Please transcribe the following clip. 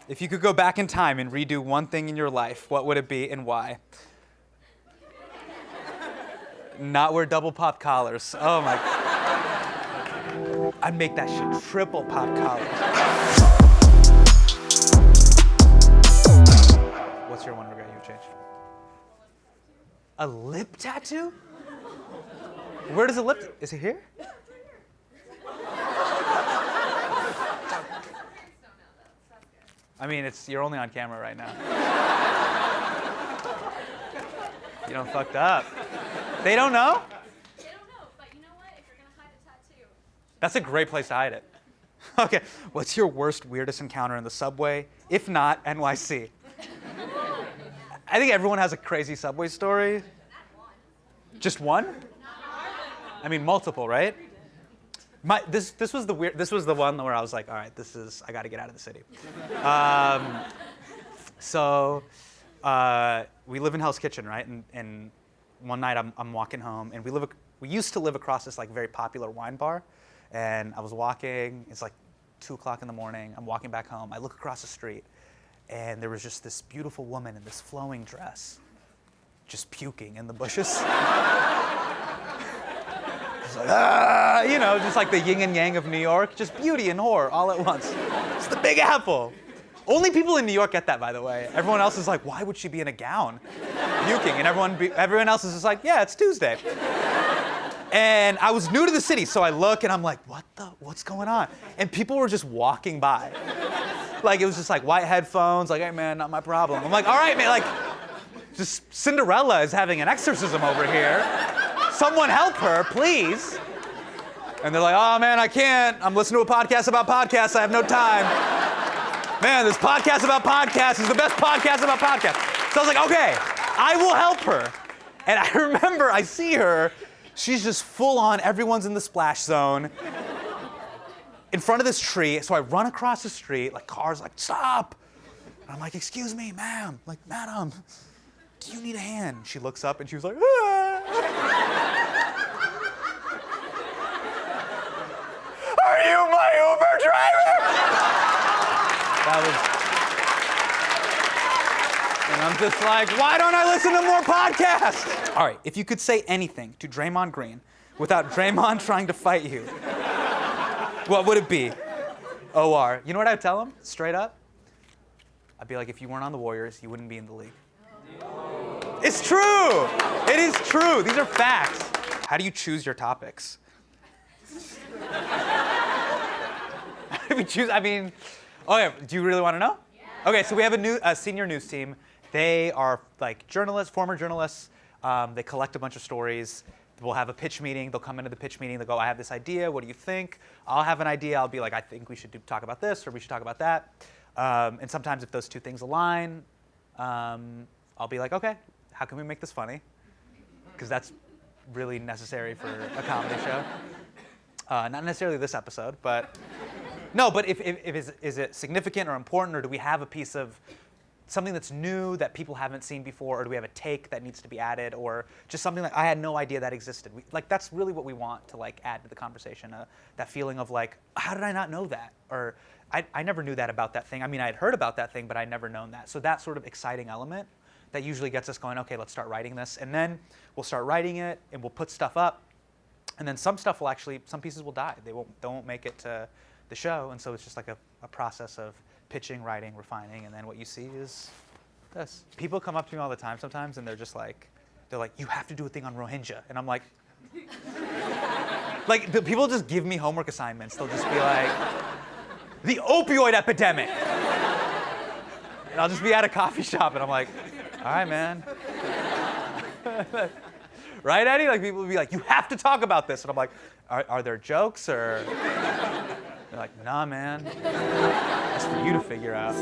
If you could go back in time and redo one thing in your life, what would it be and why? Not wear double pop collars. Oh my. I'd make that shit triple pop collars. What's your one regret you would change? A lip tattoo? Where does a lip, is it here? I mean, you're only on camera right now. You don't fucked up. They don't know? They don't know, but you know what? If you're gonna hide the tattoo. That's a great place to hide it. Okay, what's your worst, weirdest encounter in the subway? If not, NYC. I think everyone has a crazy subway story. Just one? I mean, multiple, right? This was the one where I was like, all right, I got to get out of the city. So we live in Hell's Kitchen, right? And one night I'm walking home, and we used to live across this like very popular wine bar, and I was walking. It's like 2:00 in the morning. I'm walking back home. I look across the street, and there was just this beautiful woman in this flowing dress, just puking in the bushes. Like, just like the yin and yang of New York, just beauty and horror all at once. It's the Big Apple. Only people in New York get that, by the way. Everyone else is like, why would she be in a gown puking? And everyone else is just like, yeah, it's Tuesday. And I was new to the city, so I look and I'm like, what's going on? And people were just walking by. Like, it was just like white headphones, like, hey man, not my problem. I'm like, all right, man, like, just Cinderella is having an exorcism over here. Someone help her, please. And they're like, oh man, I can't. I'm listening to a podcast about podcasts. I have no time. Man, this podcast about podcasts is the best podcast about podcasts. So I was like, okay, I will help her. And I remember I see her. She's just full on. Everyone's in the splash zone in front of this tree. So I run across the street, like cars like, stop. And I'm like, excuse me, ma'am. Like, madam, do you need a hand? She looks up and she was like, are you my Uber driver? And I'm just like, why don't I listen to more podcasts? All right, if you could say anything to Draymond Green without Draymond trying to fight you, what would it be? OR. You know what I'd tell him, straight up? I'd be like, if you weren't on the Warriors, you wouldn't be in the league. It's true. It is true. These are facts. How do you choose your topics? How do we choose? I mean, oh yeah, do you really want to know? Yeah. Okay, so we have a senior news team. They are like journalists, former journalists. They collect a bunch of stories. We'll have a pitch meeting. They'll come into the pitch meeting. They'll go, I have this idea. What do you think? I'll have an idea. I'll be like, I think we should talk about this, or we should talk about that. And sometimes if those two things align, I'll be like, okay, how can we make this funny? Because that's really necessary for a comedy show. Not necessarily this episode, but no. But if is it significant or important, or do we have a piece of something that's new that people haven't seen before, or do we have a take that needs to be added, or just something like I had no idea that existed? That's really what we want to like add to the conversation. That feeling of like, how did I not know that? Or I never knew that about that thing. I mean, I had heard about that thing, but I'd never known that. So that sort of exciting element that usually gets us going, okay, let's start writing this. And then we'll start writing it, and we'll put stuff up. And then some pieces will die. They won't make it to the show. And so it's just like a process of pitching, writing, refining, and then what you see is this. People come up to me all the time sometimes, and they're like, you have to do a thing on Rohingya. And I'm like, the people just give me homework assignments. They'll just be like, the opioid epidemic. And I'll just be at a coffee shop, and I'm like, all right, man. Right, Eddie? Like, people will be like, you have to talk about this. And I'm like, are there jokes, or? They're like, nah, man. That's for you to figure out.